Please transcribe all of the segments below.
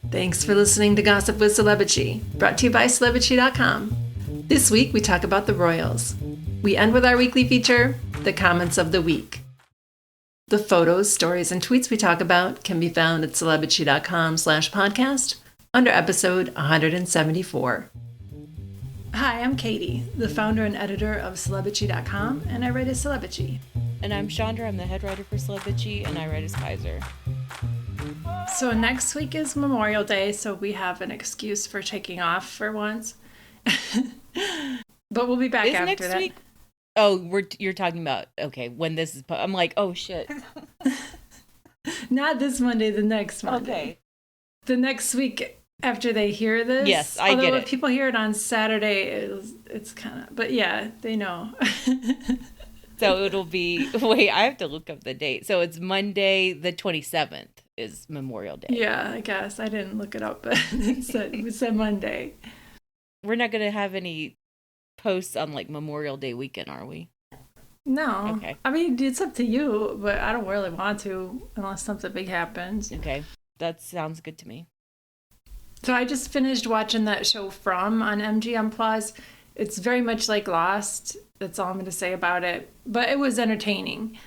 Thanks for listening to Gossip with Celebrity, brought to you by Celebrity.com. This week we talk about the royals. We end with our weekly feature, the comments of the week. The photos, stories, and tweets we talk about can be found at Celebrity.com/podcast under episode 174. Hi, I'm Katie, the founder and editor of Celebrity.com, and I write as Celebrity. And I'm Chandra, I'm the head writer for Celebrity, and I write as Kaiser. So next week is Memorial Day, so we have an excuse for taking off for once. But we'll be back after next that. Week? Oh, you're talking about, okay, when this is, I'm like, oh shit. Not this Monday, the next Monday. Okay. The next week after they hear this. Yes, I get it. Although if people hear it on Saturday, it's kind of, but yeah, they know. So it'll be, wait, I have to look up the date. So it's Monday the 27th is Memorial Day. Yeah, I guess. I didn't look it up, but it said Monday. We're not going to have any posts on like Memorial Day weekend, are we? No. Okay. I mean, it's up to you, but I don't really want to unless something big happens. Okay. That sounds good to me. So I just finished watching that show From on MGM Plus. It's very much like Lost. That's all I'm going to say about it. But it was entertaining.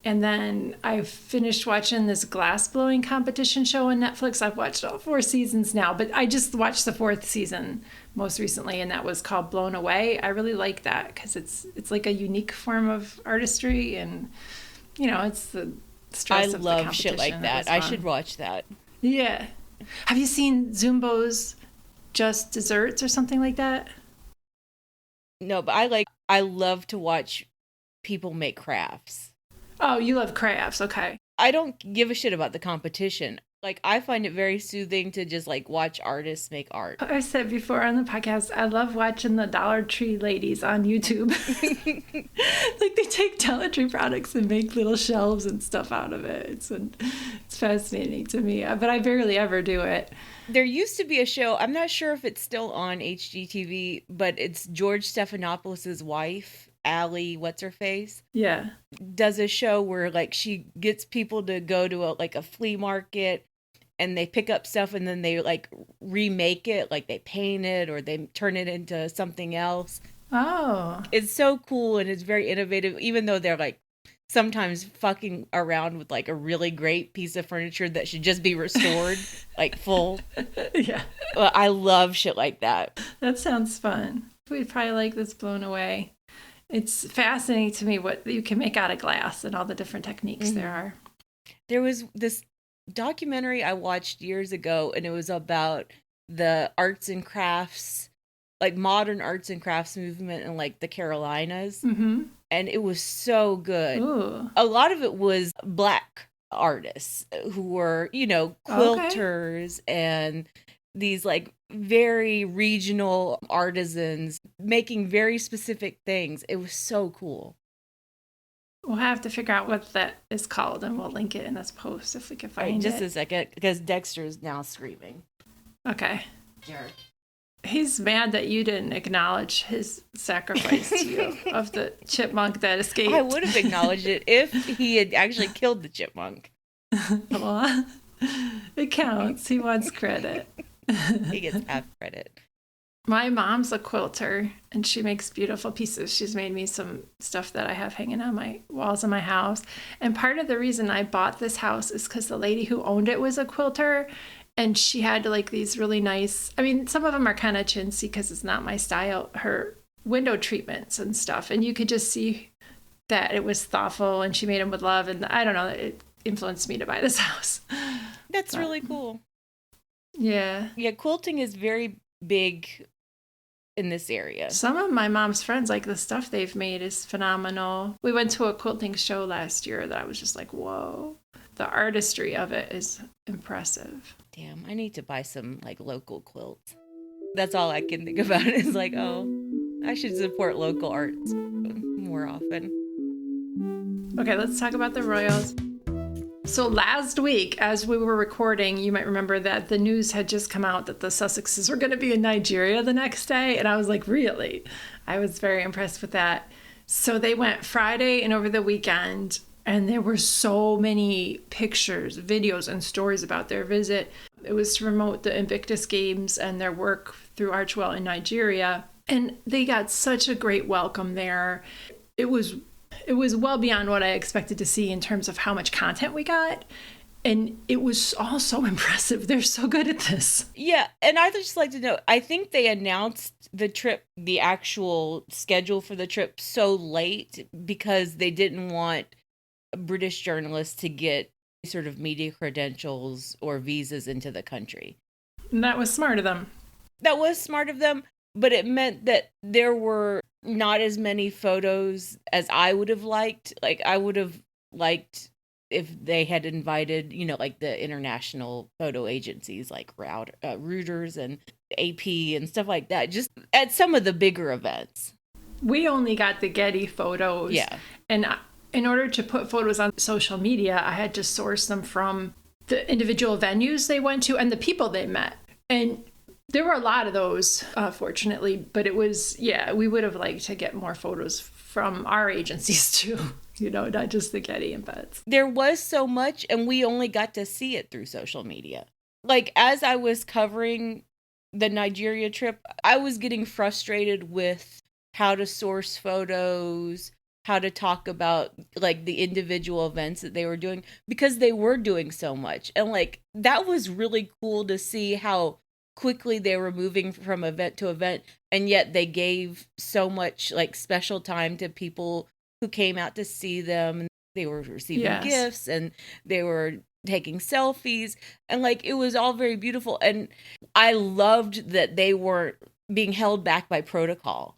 And then I finished watching this glass blowing competition show on Netflix. I've watched all 4 seasons now, but I just watched the 4th season most recently, and that was called Blown Away. I really like that because it's like a unique form of artistry, and you know, it's the stress of the competition. I love shit like that. I should watch that. Yeah. Have you seen Zumbo's Just Desserts or something like that? No, but I love to watch people make crafts. Oh, you love crafts. Okay. I don't give a shit about the competition. Like, I find it very soothing to just, like, watch artists make art. I said before on the podcast, I love watching the Dollar Tree ladies on YouTube. Like, they take Dollar Tree products and make little shelves and stuff out of it. It's fascinating to me, but I barely ever do it. There used to be a show, I'm not sure if it's still on HGTV, but it's George Stephanopoulos' wife, Ali Wentworth, yeah, does a show where like she gets people to go to a flea market and they pick up stuff and then they like remake it, like they paint it or they turn it into something else. Oh, it's so cool and it's very innovative, even though they're like sometimes fucking around with like a really great piece of furniture that should just be restored like full. Yeah, I love shit like that. That sounds fun. We'd probably like this Blown Away. It's fascinating to me what you can make out of glass and all the different techniques there are. There was this documentary I watched years ago, and it was about the arts and crafts, like modern arts and crafts movement in like the Carolinas. Mm-hmm. And it was so good. Ooh. A lot of it was Black artists who were, you know, quilters and these like very regional artisans making very specific things. It was so cool. We'll have to figure out what that is called, and we'll link it in this post if we can find it. Just a second, because Dexter is now screaming. Okay. Jerk. He's mad that you didn't acknowledge his sacrifice to you of the chipmunk that escaped. I would have acknowledged it if he had actually killed the chipmunk. Well, it counts. He wants credit. He gets half credit. My mom's a quilter, and she makes beautiful pieces. She's made me some stuff that I have hanging on my walls in my house. And part of the reason I bought this house is because the lady who owned it was a quilter, and she had like these really nice, I mean, some of them are kind of chintzy because it's not my style, her window treatments and stuff. And you could just see that it was thoughtful, and she made them with love. And I don't know, it influenced me to buy this house. That's really cool. Yeah. Yeah, quilting is very big in this area. Some of my mom's friends, like the stuff they've made is phenomenal. We went to a quilting show last year that I was just like, whoa. The artistry of it is impressive. Damn, I need to buy some like local quilts. That's all I can think about is like, oh, I should support local arts more often. Okay, let's talk about the royals. So last week, as we were recording, you might remember that the news had just come out that the Sussexes were going to be in Nigeria the next day. And I was like, really? I was very impressed with that. So they went Friday and over the weekend, and there were so many pictures, videos, and stories about their visit. It was to promote the Invictus Games and their work through Archwell in Nigeria. And they got such a great welcome there. It was well beyond what I expected to see in terms of how much content we got. And it was all so impressive. They're so good at this. Yeah, and I'd just like to know, I think they announced the trip, the actual schedule for the trip so late because they didn't want British journalists to get sort of media credentials or visas into the country. And that was smart of them. That was smart of them, but it meant that there were not as many photos as I would have liked. Like, I would have liked if they had invited, like the international photo agencies like Reuters and AP and stuff like that, just at some of the bigger events. We only got the Getty photos. Yeah. And in order to put photos on social media, I had to source them from the individual venues they went to and the people they met. And there were a lot of those, fortunately, but it was, we would have liked to get more photos from our agencies too. Not just the Getty embeds. There was so much, and we only got to see it through social media. Like, as I was covering the Nigeria trip, I was getting frustrated with how to source photos, how to talk about, like, the individual events that they were doing, because they were doing so much. And, like, that was really cool to see how quickly they were moving from event to event, and yet they gave so much, like, special time to people who came out to see them. They were receiving gifts and they were taking selfies, and like it was all very beautiful. And I loved that they weren't being held back by protocol.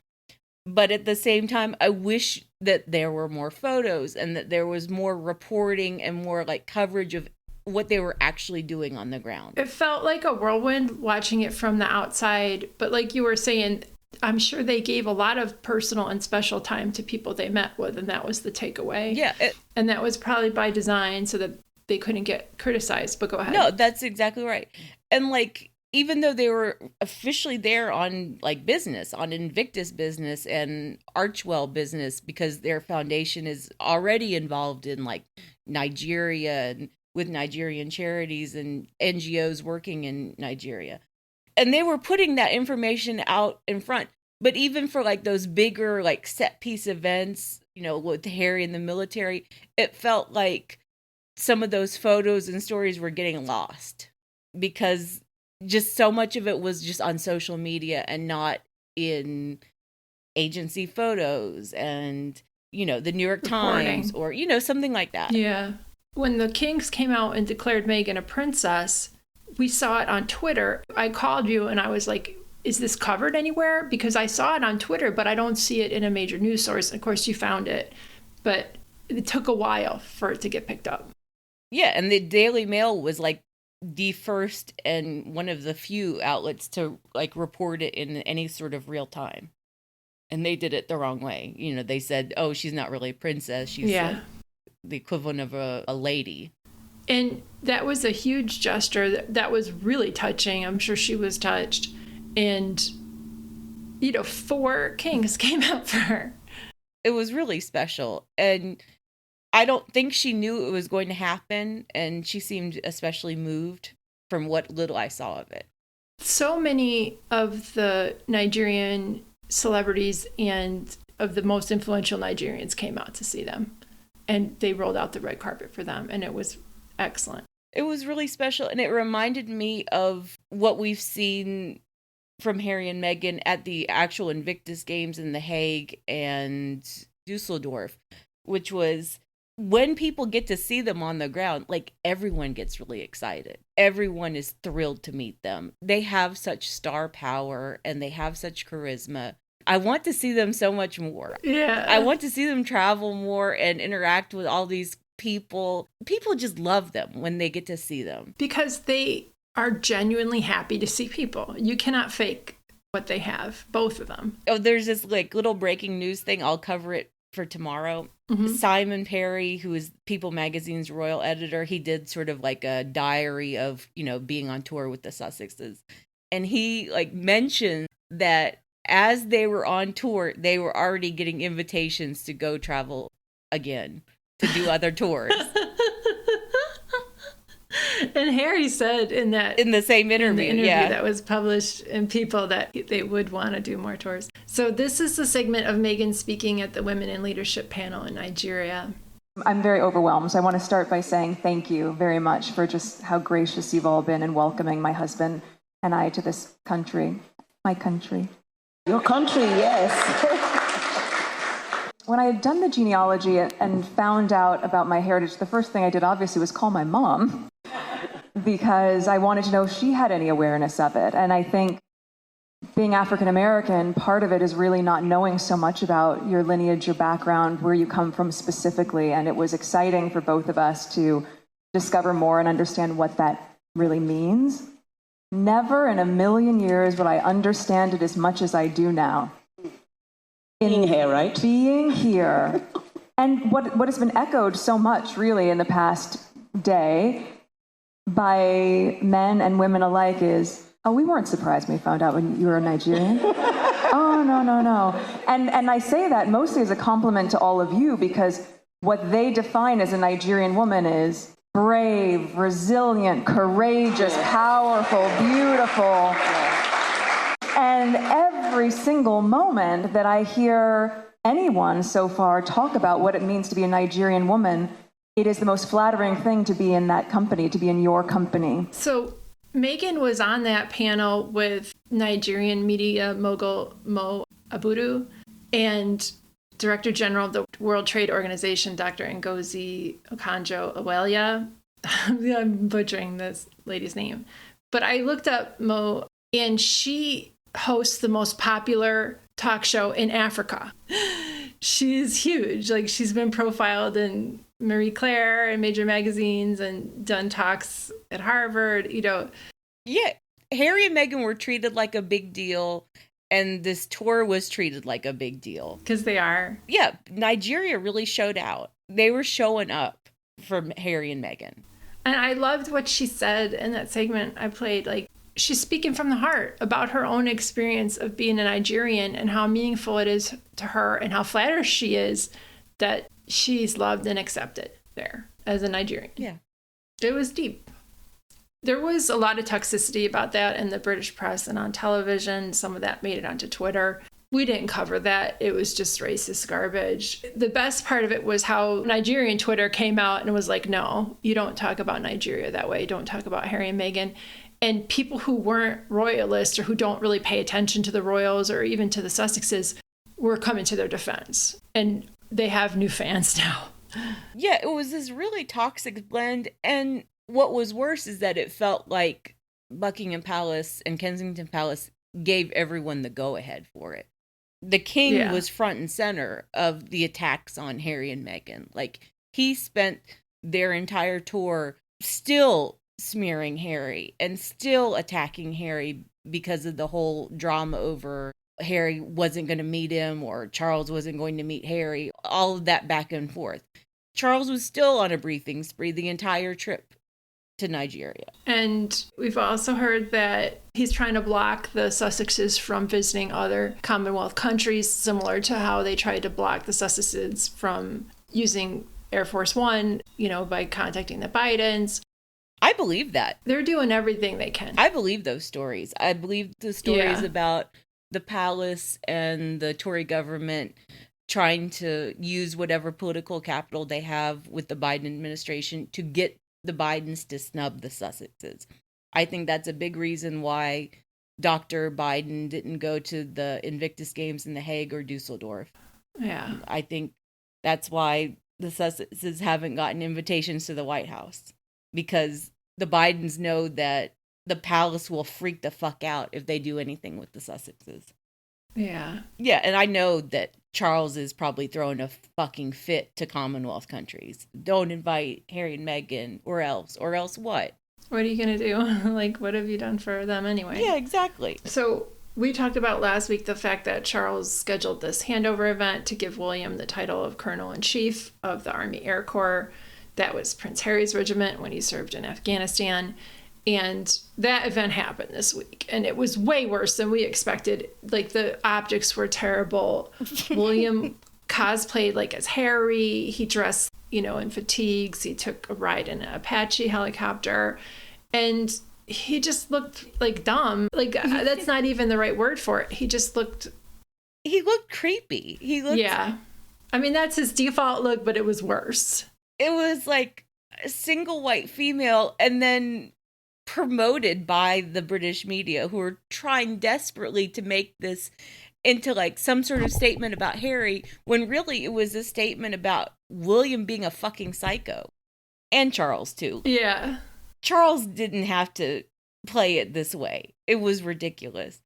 But at the same time, I wish that there were more photos and that there was more reporting and more like coverage of what they were actually doing on the ground. It felt like a whirlwind watching it from the outside, but like you were saying, I'm sure they gave a lot of personal and special time to people they met with, and that was the takeaway. Yeah. And that was probably by design so that they couldn't get criticized, but go ahead. No, that's exactly right. And like, even though they were officially there on like business, on Invictus business and Archwell business, because their foundation is already involved in like Nigeria and with Nigerian charities and NGOs working in Nigeria. And they were putting that information out in front. But even for like those bigger like set piece events, with Harry and the military, it felt like some of those photos and stories were getting lost because just so much of it was just on social media and not in agency photos and, the New York Times or, something like that. Yeah. When the Kings came out and declared Meghan a princess, we saw it on Twitter. I called you and I was like, is this covered anywhere? Because I saw it on Twitter, but I don't see it in a major news source. Of course, you found it, but it took a while for it to get picked up. Yeah, and the Daily Mail was like the first and one of the few outlets to like report it in any sort of real time. And they did it the wrong way. They said, oh, she's not really a princess. She's like the equivalent of a lady. And that was a huge gesture that was really touching. I'm sure she was touched. And, 4 kings came out for her. It was really special. And I don't think she knew it was going to happen. And she seemed especially moved from what little I saw of it. So many of the Nigerian celebrities and of the most influential Nigerians came out to see them. And they rolled out the red carpet for them. And it was excellent. It was really special, and it reminded me of what we've seen from Harry and Meghan at the actual Invictus Games in The Hague and Dusseldorf, which was when people get to see them on the ground, like everyone gets really excited. Everyone is thrilled to meet them. They have such star power and they have such charisma. I want to see them so much more. Yeah. I want to see them travel more and interact with all these people just love them when they get to see them because they are genuinely happy to see people. You cannot fake what they have, both of them. Oh, there's this like little breaking news thing. I'll cover it for tomorrow. Mm-hmm. Simon Perry, who is People Magazine's royal editor, he did sort of like a diary of, being on tour with the Sussexes. And he like mentioned that as they were on tour, they were already getting invitations to go travel again, to do other tours. And Harry said in the same interview, that was published in People that they would want to do more tours. So this is the segment of Meghan speaking at the Women in Leadership panel in Nigeria. I'm very overwhelmed. So I want to start by saying thank you very much for just how gracious you've all been in welcoming my husband and I to this country. My country. Your country, yes. When I had done the genealogy and found out about my heritage, the first thing I did obviously was call my mom because I wanted to know if she had any awareness of it. And I think being African American, part of it is really not knowing so much about your lineage, your background, where you come from specifically. And it was exciting for both of us to discover more and understand what that really means. Never in a million years would I understand it as much as I do now. Being here, right? Being here. And what has been echoed so much, really, in the past day by men and women alike is, oh, we weren't surprised when we found out when you were a Nigerian. Oh, no. And I say that mostly as a compliment to all of you because what they define as a Nigerian woman is brave, resilient, courageous, powerful, beautiful. And every single moment that I hear anyone so far talk about what it means to be a Nigerian woman, it is the most flattering thing to be in that company, to be in your company. So Meghan was on that panel with Nigerian media mogul Mo Abudu and Director General of the World Trade Organization, Dr. Ngozi Okonjo-Iweala. I'm butchering this lady's name. But I looked up Mo, and she hosts the most popular talk show in Africa. She's huge. Like, she's been profiled in Marie Claire and major magazines and done talks at Harvard, Yeah, Harry and Meghan were treated like a big deal, and this tour was treated like a big deal. Because they are. Yeah, Nigeria really showed out. They were showing up for Harry and Meghan. And I loved what she said in that segment I played. Like, she's speaking from the heart about her own experience of being a Nigerian and how meaningful it is to her and how flattered she is that she's loved and accepted there as a Nigerian. Yeah. It was deep. There was a lot of toxicity about that in the British press and on television. Some of that made it onto Twitter. We didn't cover that. It was just racist garbage. The best part of it was how Nigerian Twitter came out and was like, no, you don't talk about Nigeria that way. Don't talk about Harry and Meghan. And people who weren't royalists or who don't really pay attention to the royals or even to the Sussexes were coming to their defense. And they have new fans now. Yeah, it was this really toxic blend. And what was worse is that it felt like Buckingham Palace and Kensington Palace gave everyone the go-ahead for it. The king was front and center of the attacks on Harry and Meghan. Like, he spent their entire tour still smearing Harry and still attacking Harry because of the whole drama over Harry wasn't going to meet him or Charles wasn't going to meet Harry, all of that back and forth. Charles was still on a briefing spree the entire trip to Nigeria. And we've also heard that he's trying to block the Sussexes from visiting other Commonwealth countries, similar to how they tried to block the Sussexes from using Air Force One, by contacting the Bidens. I believe that. They're doing everything they can. I believe those stories. I believe the stories about the palace and the Tory government trying to use whatever political capital they have with the Biden administration to get the Bidens to snub the Sussexes. I think that's a big reason why Dr. Biden didn't go to the Invictus Games in The Hague or Dusseldorf. Yeah. I think that's why the Sussexes haven't gotten invitations to the White House, because the Bidens know that the palace will freak the fuck out if they do anything with the Sussexes. Yeah. Yeah, and I know that Charles is probably throwing a fucking fit to Commonwealth countries. Don't invite Harry and Meghan, or else what? What are you going to do? Like, what have you done for them anyway? Yeah, exactly. So we talked about last week the fact that Charles scheduled this handover event to give William the title of Colonel-in-Chief of the Army Air Corps. That was Prince Harry's regiment when he served in Afghanistan. And that event happened this week. And it was way worse than we expected. Like, the optics were terrible. William cosplayed like as Harry. He dressed in fatigues. He took a ride in an Apache helicopter, and he just looked like dumb. Like, that's not even the right word for it. He looked creepy. Yeah. I mean, that's his default look, but it was worse. It was like a single white female, and then promoted by the British media, who are trying desperately to make this into like some sort of statement about Harry, when really it was a statement about William being a fucking psycho. And Charles too. Yeah. Charles didn't have to play it this way. It was ridiculous.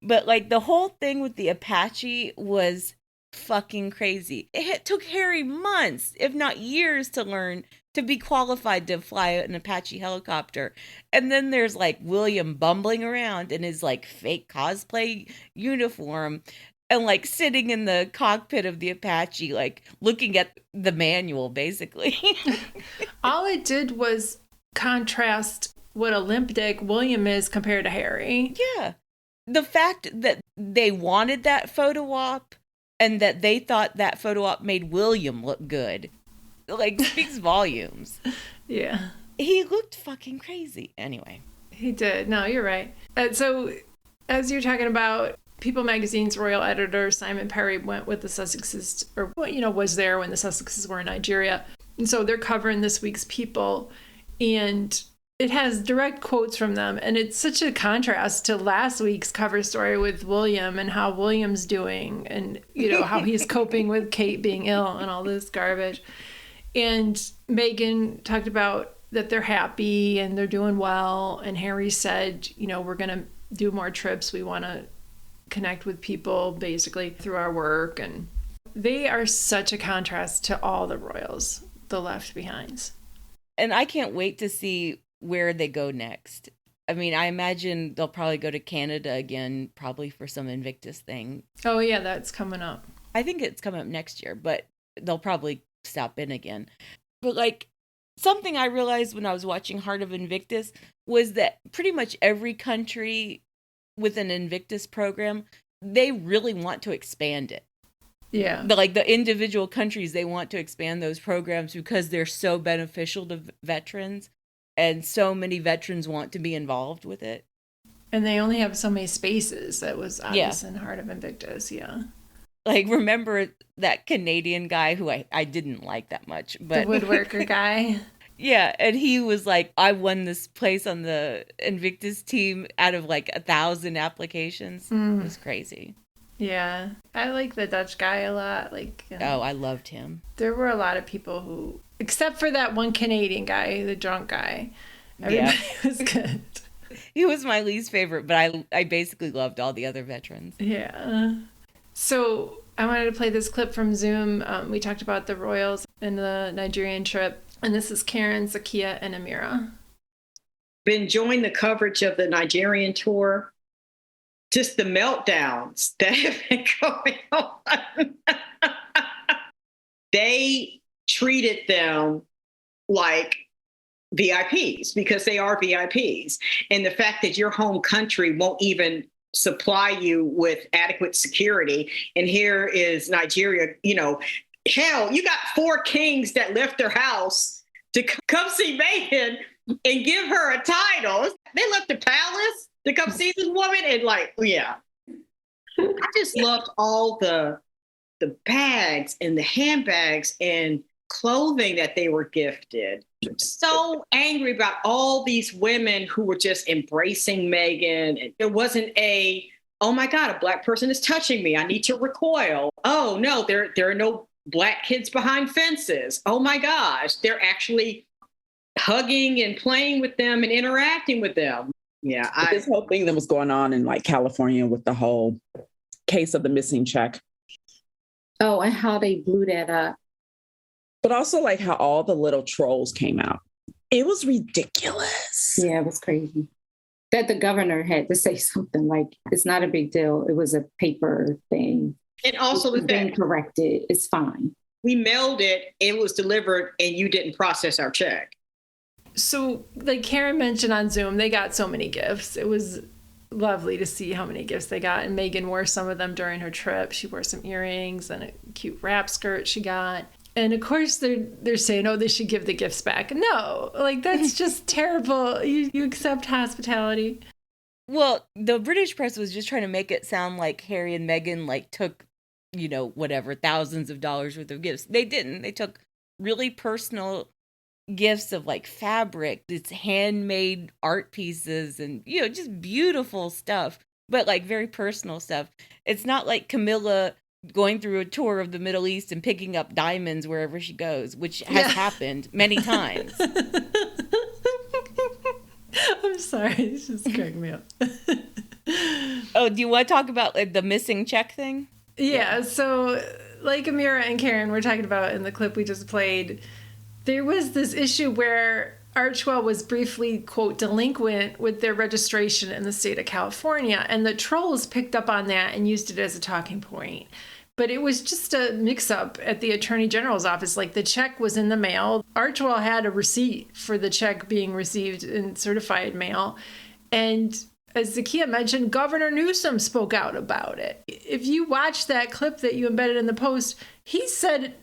But like the whole thing with the Apache was fucking crazy. It took Harry months, if not years, to learn to be qualified to fly an Apache helicopter. And then there's like William bumbling around in his like fake cosplay uniform and like sitting in the cockpit of the Apache, like looking at the manual basically. All it did was contrast what a limp dick William is compared to Harry. Yeah. The fact that they wanted that photo op and that they thought that photo op made William look good, like, speaks volumes. Yeah. He looked fucking crazy. Anyway. He did. No, you're right. So, as you're talking about, People Magazine's royal editor, Simon Perry, went with the Sussexes, or, was there when the Sussexes were in Nigeria. And so they're covering this week's People, and it has direct quotes from them. And it's such a contrast to last week's cover story with William and how William's doing and, how he's coping with Kate being ill and all this garbage. And Meghan talked about that they're happy and they're doing well. And Harry said, we're going to do more trips. We want to connect with people basically through our work. And they are such a contrast to all the royals, the left behinds. And I can't wait to see where they go next. I mean, I imagine they'll probably go to Canada again, probably for some Invictus thing. Oh, yeah, that's coming up. I think it's coming up next year, but they'll probably stop in again. But like, something I realized when I was watching Heart of Invictus was that pretty much every country with an Invictus program, they really want to expand it. Yeah. But like the individual countries, they want to expand those programs because they're so beneficial to veterans, and so many veterans want to be involved with it. And they only have so many spaces. That was obvious in Heart of Invictus. Yeah. Like, remember that Canadian guy who I didn't like that much, but the woodworker guy. Yeah, and he was like, I won this place on the Invictus team out of like 1,000 applications. It was crazy. Yeah, I like the Dutch guy a lot. Like, oh, I loved him. There were a lot of people who, except for that one Canadian guy, the drunk guy, everybody was good. He was my least favorite, but I basically loved all the other veterans. Yeah. So I wanted to play this clip from Zoom. We talked about the royals and the Nigerian trip. And this is Karen, Zakiya, and Amira. Been enjoying the coverage of the Nigerian tour. Just the meltdowns that have been going on. They treated them like VIPs because they are VIPs. And the fact that your home country won't even supply you with adequate security. And here is Nigeria, hell, you got 4 kings that left their house to come see Meghan and give her a title. They left the palace to come see this woman. And I just loved all the bags and the handbags and clothing that they were gifted. So angry about all these women who were just embracing Meghan. And there wasn't oh my God, a Black person is touching me. I need to recoil. Oh no, there are no Black kids behind fences. Oh my gosh, they're actually hugging and playing with them and interacting with them. Yeah. This whole thing that was going on in California with the whole case of the missing check. Oh, and how they blew that up. But also how all the little trolls came out. It was ridiculous. Yeah, it was crazy. That the governor had to say something like, it's not a big deal. It was a paper thing. And also it's been corrected. It's fine. We mailed it, it was delivered, and you didn't process our check. So, like Karen mentioned on Zoom, they got so many gifts. It was lovely to see how many gifts they got. And Meghan wore some of them during her trip. She wore some earrings and a cute wrap skirt she got. And of course they're saying, oh, they should give the gifts back. No, like that's just terrible. You accept hospitality. Well, the British press was just trying to make it sound like Harry and Meghan like took, whatever, thousands of dollars worth of gifts. They didn't. They took really personal gifts of like fabric, it's handmade art pieces and, just beautiful stuff, but like very personal stuff. It's not like Camilla going through a tour of the Middle East and picking up diamonds wherever she goes, which has happened many times. I'm sorry, it's just cracking me up. Oh, do you want to talk about like the missing check thing? Yeah, so like Amira and Karen were talking about in the clip we just played, there was this issue where Archwell was briefly, quote, delinquent with their registration in the state of California, and the trolls picked up on that and used it as a talking point. But it was just a mix-up at the Attorney General's office. Like, the check was in the mail. Archwell had a receipt for the check being received in certified mail. And as Zakiya mentioned, Governor Newsom spoke out about it. If you watch that clip that you embedded in the post, he said,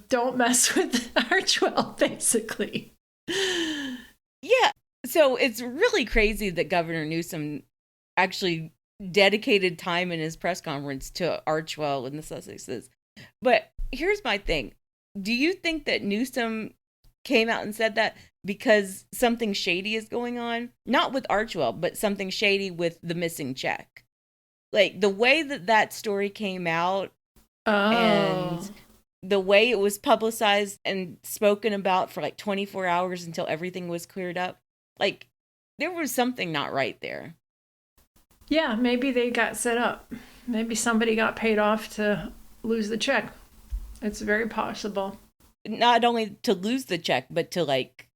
don't mess with Archwell, basically. Yeah. So it's really crazy that Governor Newsom actually dedicated time in his press conference to Archwell and the Sussexes. But here's my thing. Do you think that Newsom came out and said that because something shady is going on? Not with Archwell, but something shady with the missing check. Like the way that story came out and the way it was publicized and spoken about for like 24 hours until everything was cleared up. Like there was something not right there. Yeah, maybe they got set up. Maybe somebody got paid off to lose the check. It's very possible. Not only to lose the check, but to like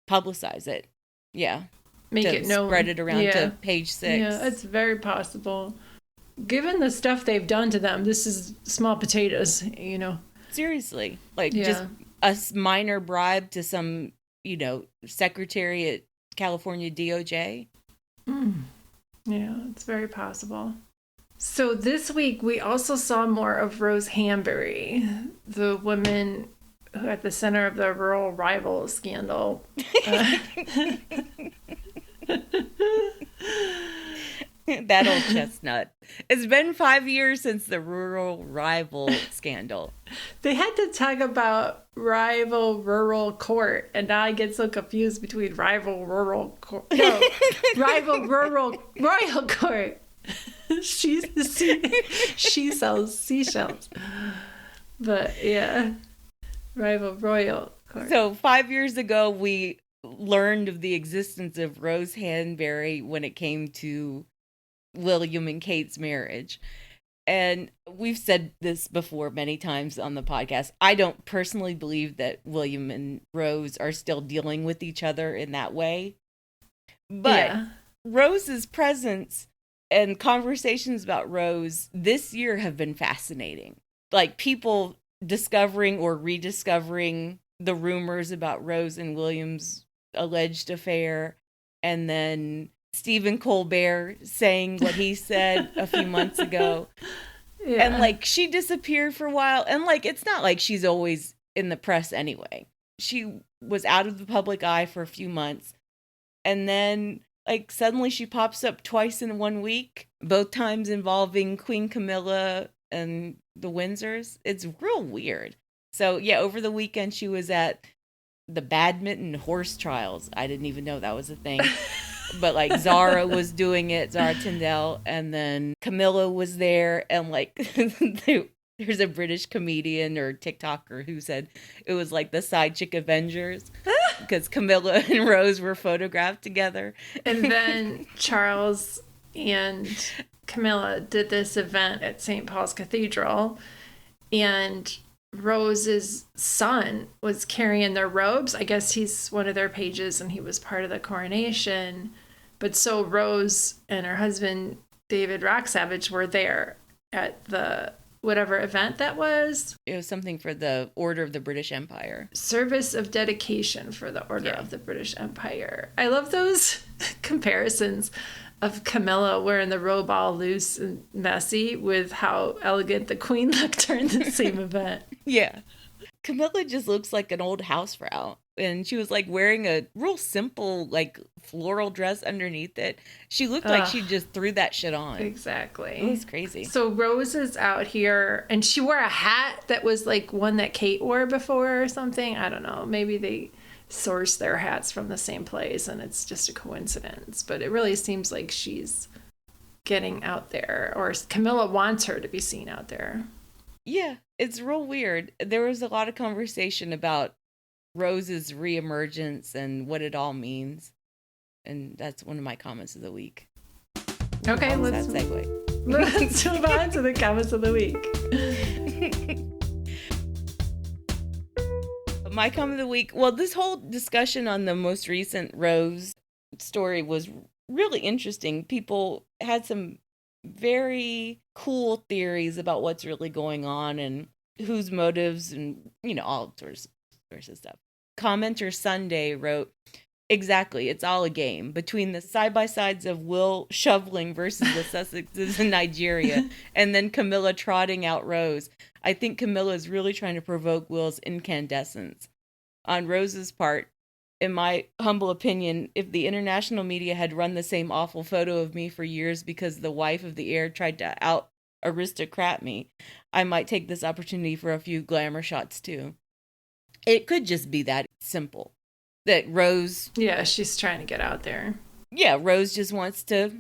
publicize it. Yeah. Make it known. Spread it around to Page 6. Yeah, it's very possible. Given the stuff they've done to them, this is small potatoes, Seriously. Like just a minor bribe to some, secretary at California DOJ. Yeah, it's very possible. So this week, we also saw more of Rose Hanbury, the woman who at the center of the rural rival scandal. That old chestnut. It's been 5 years since the rural rival scandal. They had to talk about rival rural court, and now I get so confused between rival rural court. No, rival rural royal court. She sells seashells. But yeah, rival royal court. So 5 years ago, we learned of the existence of Rose Hanbury when it came to William and Kate's marriage. And we've said this before many times on the podcast. I don't personally believe that William and Rose are still dealing with each other in that way. But Rose's presence and conversations about Rose this year have been fascinating. Like people discovering or rediscovering the rumors about Rose and William's alleged affair, and then Stephen Colbert saying what he said a few months ago. Yeah. And like she disappeared for a while, and like it's not like she's always in the press anyway. She was out of the public eye for a few months, and then like suddenly she pops up twice in 1 week, both times involving Queen Camilla and the Windsors. It's real weird. So yeah, over the weekend she was at the badminton horse trials. I didn't even know that was a thing. But like Zara was doing it, Zara Tindall, and then Camilla was there, and like there's a British comedian or TikToker who said it was like the Side Chick Avengers because Camilla and Rose were photographed together. And then Charles and Camilla did this event at St. Paul's Cathedral, and Rose's son was carrying their robes. I guess he's one of their pages and he was part of the coronation. But so Rose and her husband, David Rocksavage, were there at the whatever event that was. It was something for the Order of the British Empire. Service of dedication for the Order of the British Empire. I love those comparisons of Camilla wearing the robe all loose and messy with how elegant the Queen looked during the same event. Yeah. Camilla just looks like an old housefrau. And she was like wearing a real simple, like floral dress underneath it. She looked like she just threw that shit on. Exactly. It was crazy. So Rose is out here and she wore a hat that was like one that Kate wore before or something. I don't know. Maybe they source their hats from the same place and it's just a coincidence. But it really seems like she's getting out there, or Camilla wants her to be seen out there. Yeah, it's real weird. There was a lot of conversation about Rose's reemergence and what it all means. And that's one of my comments of the week. Okay, let's segue. Let's move on to the comments of the week. My comment of the week. Well, this whole discussion on the most recent Rose story was really interesting. People had some very cool theories about what's really going on and whose motives and, all sorts of stuff. Commenter Sunday wrote, exactly, it's all a game. Between the side-by-sides of Will shoveling versus the Sussexes in Nigeria, and then Camilla trotting out Rose, I think Camilla is really trying to provoke Will's incandescence. On Rose's part, in my humble opinion, if the international media had run the same awful photo of me for years because the wife of the heir tried to out-aristocrat me, I might take this opportunity for a few glamour shots too. It could just be that simple. That Rose... Yeah, she's trying to get out there. Yeah, Rose just wants to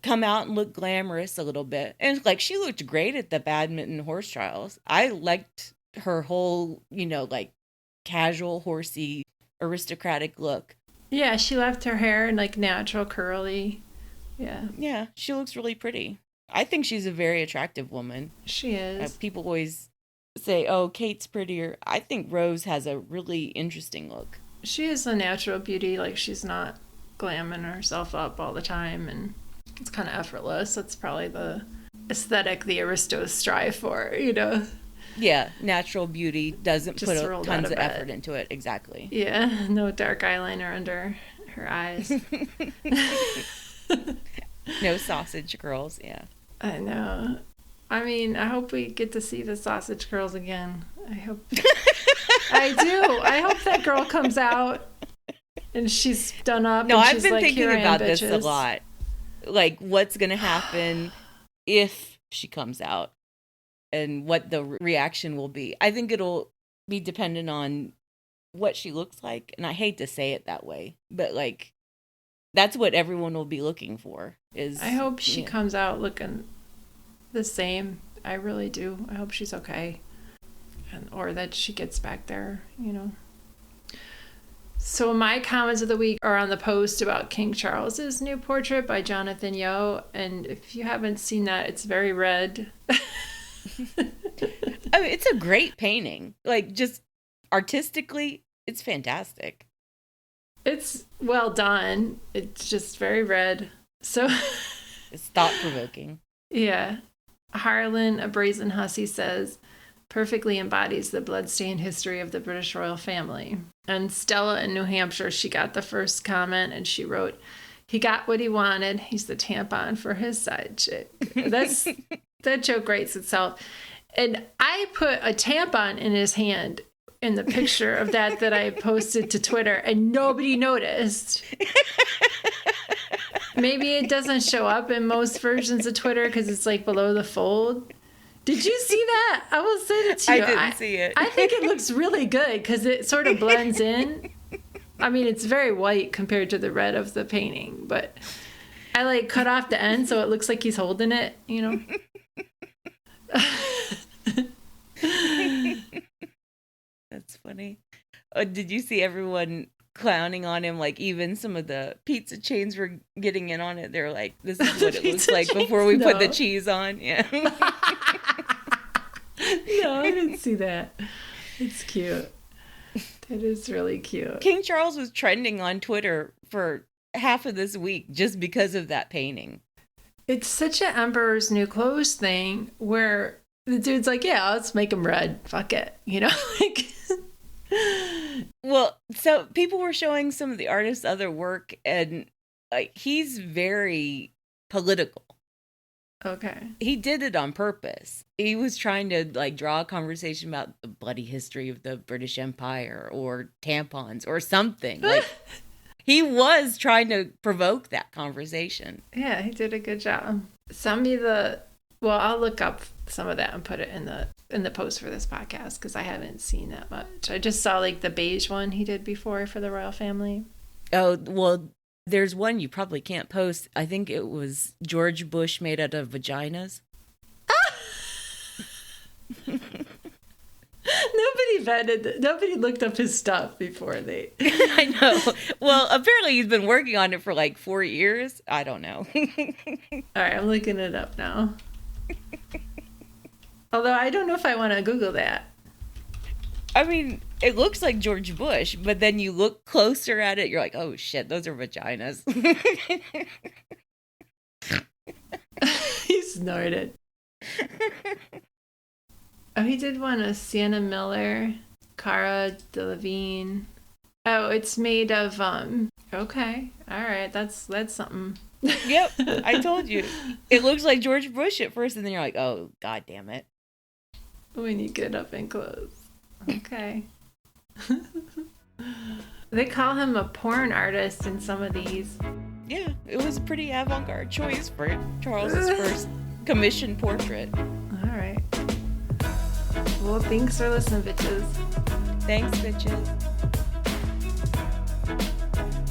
come out and look glamorous a little bit. And, she looked great at the badminton horse trials. I liked her whole, casual, horsey, aristocratic look. Yeah, she left her hair in, natural curly. Yeah. Yeah, she looks really pretty. I think she's a very attractive woman. She is. People always say, oh, Kate's prettier. I think Rose has a really interesting look. She is a natural beauty. She's not glamming herself up all the time, and it's kind of effortless. That's probably the aesthetic the aristos strive for, Yeah, natural beauty doesn't just put tons of effort into it. Exactly. Yeah, no dark eyeliner under her eyes. No sausage curls, yeah. I know. I mean, I hope we get to see the sausage curls again. I hope. I do. I hope that girl comes out and she's done up. No, and I've she's been like, thinking "Here I am, about this a bitches." lot. What's going to happen if she comes out and what the reaction will be. I think it'll be dependent on what she looks like. And I hate to say it that way, but that's what everyone will be looking for. I hope she comes out looking the same. I really do. I hope she's okay. Or that she gets back there, So my comments of the week are on the post about King Charles's new portrait by Jonathan Yeo. And if you haven't seen that, it's very red. I mean, it's a great painting. Just artistically, it's fantastic. It's well done. It's just very red. So it's thought-provoking. Yeah. Harlan, a brazen hussy, says, perfectly embodies the bloodstained history of the British royal family. And Stella in New Hampshire, she got the first comment and she wrote, he got what he wanted. He's the tampon for his side chick. That joke writes itself. And I put a tampon in his hand in the picture of that I posted to Twitter, and nobody noticed. Maybe it doesn't show up in most versions of Twitter because it's below the fold. Did you see that? I will send it to you. I didn't see it. I think it looks really good because it sort of blends in. I mean, it's very white compared to the red of the painting, but I cut off the end so it looks like he's holding it, That's funny. Did you see everyone clowning on him? Even some of the pizza chains were getting in on it. They're like, this is what it looks like before we put the cheese on. Yeah. No, I didn't see that. It's cute. That is really cute. King Charles was trending on Twitter for half of this week just because of that painting. It's such an Emperor's New Clothes thing where the dude's like, yeah, let's make him red. Fuck it. Well, so people were showing some of the artist's other work, and he's very political. Okay. He did it on purpose. He was trying to like draw a conversation about the bloody history of the British Empire or tampons or something. Like he was trying to provoke that conversation. Yeah, he did a good job. Send me I'll look up some of that and put it in the post for this podcast because I haven't seen that much. I just saw like the beige one he did before for the royal family. Oh, well, there's one you probably can't post. I think it was George Bush made out of vaginas. Nobody looked up his stuff before they. I know. Well, apparently he's been working on it for like 4 years. I don't know. All right, I'm looking it up now. Although I don't know if I want to Google that. I mean, it looks like George Bush, but then you look closer at it, you're like, oh shit, those are vaginas. He snorted. Oh, he did one of Sienna Miller, Cara Delevingne. Oh, it's made of okay. All right, that's something. Yep, I told you. It looks like George Bush at first, and then you're like, oh, god damn it. When you get up and close. Okay. They call him a porn artist in some of these. Yeah, it was a pretty avant-garde choice for Charles's first commissioned portrait. All right. Well, thanks for listening, bitches. Thanks, bitches.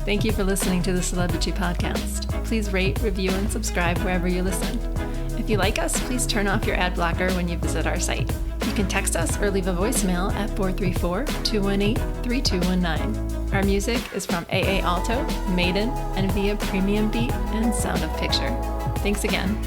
Thank you for listening to the Celebrity Podcast. Please rate, review, and subscribe wherever you listen. If you like us, please turn off your ad blocker when you visit our site. You can text us or leave a voicemail at 434-218-3219. Our music is from AA Alto, Maiden, and via Premium Beat and Sound of Picture. Thanks again.